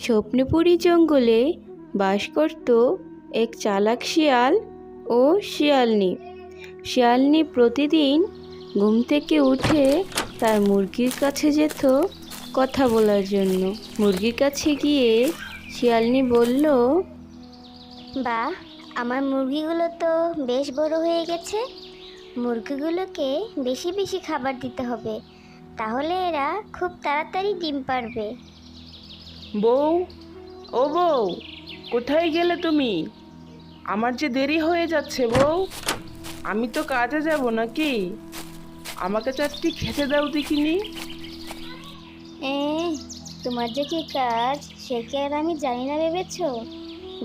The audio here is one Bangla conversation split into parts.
স্বপ্নপুরী জঙ্গলে বাস করত এক চালাক শিয়াল ও শিয়ালনী। শিয়ালনী প্রতিদিন ঘুম থেকে উঠে তার মুরগির কাছে যেত কথা বলার জন্য। মুরগির কাছে গিয়ে শিয়ালনী বলল, বাহ, আমার মুরগিগুলো তো বেশ বড় হয়ে গেছে। মুরগিগুলোকে বেশি বেশি খাবার দিতে হবে, তাহলে এরা খুব তাড়াতাড়ি ডিম পারবে। বউ, ও বউ, কোথায় গেলে তুমি? আমার যে দেরি হয়ে যাচ্ছে বউ, আমি তো কাজে যাব নাকি? আমাকে চারটি খেতে দাও দেখিনি। তোমার যে কি কাজ সে কি আর আমি জানি না ভেবেছ?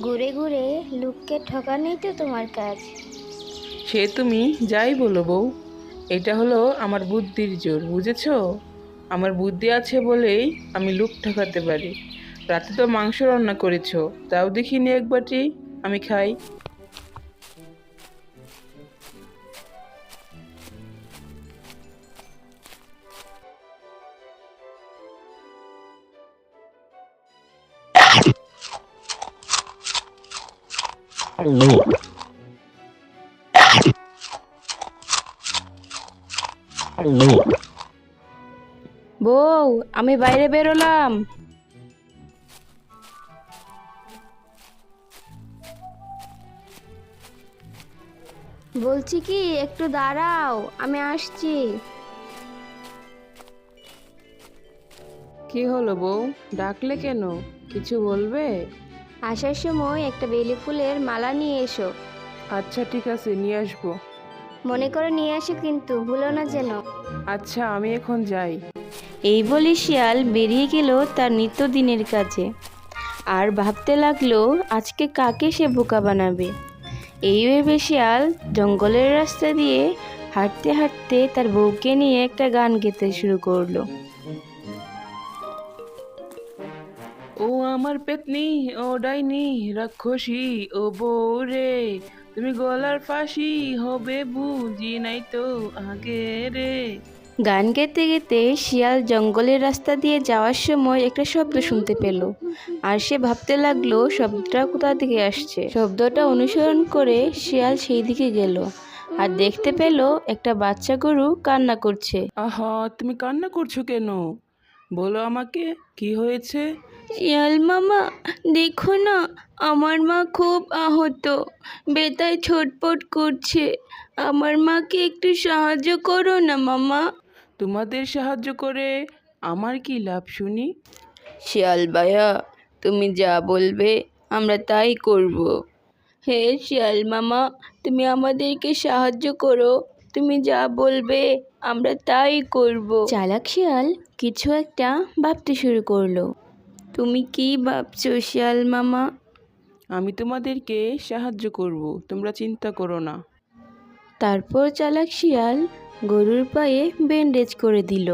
ঘুরে ঘুরে লোককে ঠকানোই তো তোমার কাজ। সে তুমি যাই বলো বউ, এটা হলো আমার বুদ্ধির জোর, বুঝেছো? আমার বুদ্ধি আছে বলেই আমি লোক ঠকাতে পারি। রাতে তো মাংস রান্না করেছো, তাও দেখিনি এক বাটি, আমি খাই। বউ, আমি বাইরে বেরোলাম। বলছি কি, একটু দাঁড়াও, আমি আসছি। কি হলো বউ, ডাকলে কেন? কিছু বলবে? আসার সময় একটা বেলি ফুলের মালা নিয়ে এসো। আচ্ছা ঠিক আছে, নিয়ে আসবো। মনে করে নিয়ে আসো কিন্তু ভুলো না যেন। আচ্ছা, আমি এখন যাই। এই বলে শিয়াল বেরিয়ে গেল তার নিত্যদিনের কাজে। আর ভাবতে লাগলো আজকে কাকে সে বোকা বানাবে। এই ভেবে শিয়াল জঙ্গলের রাস্তা দিয়ে হাঁটতে হাঁটতে তার বউকে নিয়ে একটা গান গেতে শুরু করলো। ও আমার পেতনি, ও ডাইনি রাক্ষসী, ও বউ রে, তুমি গলার ফাঁসি হবে বুঝি নাই তো আগে রে। গান গেতে গেতে শিয়াল জঙ্গলের রাস্তা দিয়ে যাওয়ার সময় একটা শব্দ শুনতে পেল। আর সে ভাবতে লাগলো শব্দটা কোথা থেকে আসছে। শব্দটা অনুসরণ করে শিয়াল সেই দিকে গেল আর দেখতে পেল একটা বাচ্চা গরু কান্না করছে। আহা, তুমি কান্না করছো কেন? বলো আমাকে, কি হয়েছে? শিয়াল মামা, দেখো না, আমার মা খুব আহত, ব্যথায় ছটপট করছে। আমার মাকে একটু সাহায্য করো না মামা। তোমাদের সাহায্য করে আমার কি লাভ শুনি? শিয়াল ভাইয়া, তুমি যা বলবে আমরা তাই করব। হে শিয়াল মামা, তুমি আমাদেরকে সাহায্য করো, তুমি যা বলবে আমরা তাই করব। চালাক শিয়াল কিছু একটা ভাবতে শুরু করলো। তুমি কি ভাবছো শিয়াল মামা? আমি তোমাদেরকে সাহায্য করব, তোমরা চিন্তা করো না। তারপর চালাক শিয়াল গরুর পায়ে ব্যান্ডেজ করে দিল।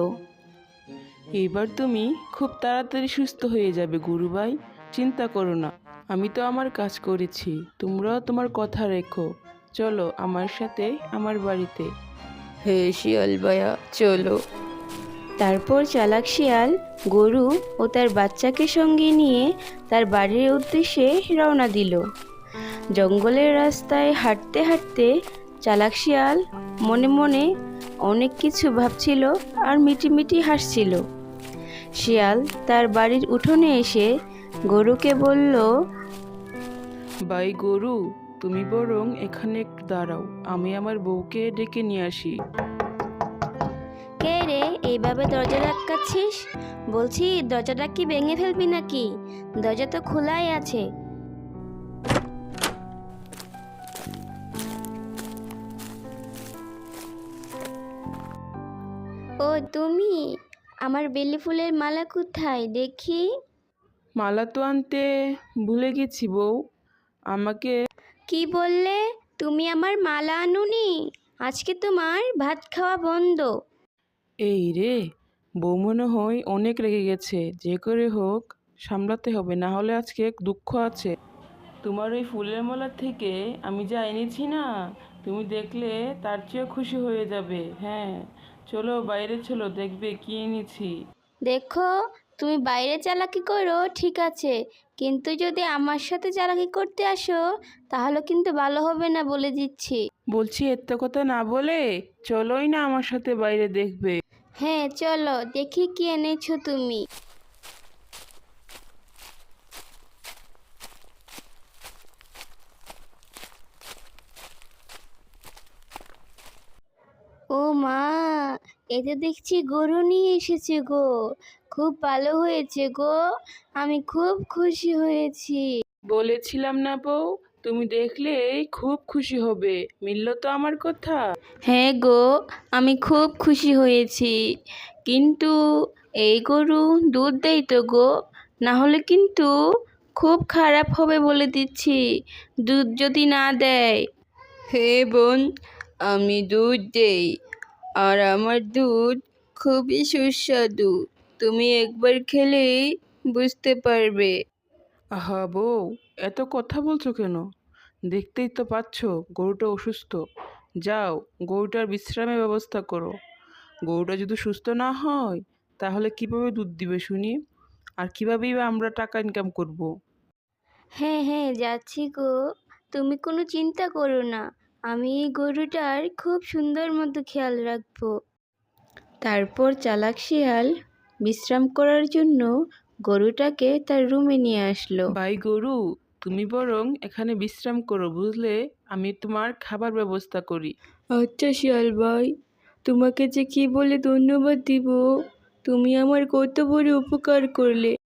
এবার তুমি খুব তাড়াতাড়ি সুস্থ হয়ে যাবে গুরু ভাই, চিন্তা করো না। আমি তো আমার কাজ করেছি, তোমরাও তোমার কথা রেখো। চলো আমার সাথে আমার বাড়িতে। হে শিয়াল ভাইয়া, চলো। তারপর চালাক শিয়াল গরু ও তার বাচ্চাকে সঙ্গে নিয়ে তার বাড়ির উদ্দেশ্যে রওনা দিল। জঙ্গলের রাস্তায় হাঁটতে হাঁটতে চালাক শিয়াল মনে মনে অনেক কিছু ভাবছিল আর মিটিমিটি হাসছিল। শিয়াল তার বাড়ির উঠোনে এসে গরুকে বলল, ভাই গরু, তুমি বরং এখানে একটু দাঁড়াও, আমি আমার বউকে ডেকে নিয়ে আসি। কে রে এইভাবে দরজা ধাক্কাচ্ছিস? বলছি দরজাটা কি ভেঙে ফেলবি নাকি? দরজা তো খোলাই আছে। ও তুমি, আমার বেলি ফুলের মালা কোথায় দেখি? মালা তো আনতে ভুলে গেছি বউ, আমাকে। কি বললে? তুমি আমার মালা আনুনি? আজকে তোমার ভাত খাওয়া বন্ধ। এই রে, বউ মনে হয় অনেক রেগে গেছে, যে করে হোক সামলাতে হবে, না হলে আজকে দুঃখ আছে। তোমার ওই ফুলের মালা থেকে আমি যা এনেছি না, তুমি দেখলে তার চেয়েও খুশি হয়ে যাবে। হ্যাঁ, চলো বাইরে, চলো দেখবে কি এনেছি। দেখো, তুমি বাইরে চালাকি করো ঠিক আছে, কিন্তু যদি আমার সাথে চালাকি করতে আসো তাহলে কিন্তু ভালো হবে না বলে দিচ্ছি। বলছি এত কথা না বলে চলোই না আমার সাথে বাইরে দেখবে। হ্যাঁ চলো দেখি কি এনেছো তুমি। ও মা, এ তো দেখছি গরু নিয়ে এসেছে গো। খুব ভালো হয়েছে গো, আমি খুব খুশি হয়েছি। বলেছিলাম না বউ, তুমি দেখলেই খুব খুশি হবে। মিলল তো আমার কথা। হ্যাঁ গো, আমি খুব খুশি হয়েছি, কিন্তু এই গরু দুধ দেয় তো গো, না হলে কিন্তু খুব খারাপ হবে বলে দিচ্ছি দুধ যদি না দেয়। হে বোন, আমি দুধ দেই, আর আমার দুধ খুবই সুস্বাদু, তুমি একবার খেলেই বুঝতে পারবে। আহা বউ, এত কথা বলছো কেন? দেখতেই তো পাচ্ছ গরুটা অসুস্থ। যাও, গরুটার বিশ্রামের ব্যবস্থা করো। গরুটা যদি সুস্থ না হয় তাহলে কিভাবে দুধ দিবে শুনি? আর কিভাবেই বা আমরা টাকা ইনকাম করব? হ্যাঁ হ্যাঁ যাচ্ছি গো, তুমি কোনো চিন্তা করো না, আমি এই গরুটার খুব সুন্দর মতো খেয়াল রাখবো। তারপর চালাক শিয়াল বিশ্রাম করার জন্য গরুটাকে তার রুমে নিয়ে আসলো। ভাই গরু, তুমি বরং এখানে বিশ্রাম করো বুঝলে, আমি তোমার খাবার ব্যবস্থা করি। আচ্ছা শিয়াল ভাই, তোমাকে যে কি বলে ধন্যবাদ দিব, তুমি আমার কত বড় উপকার করলে।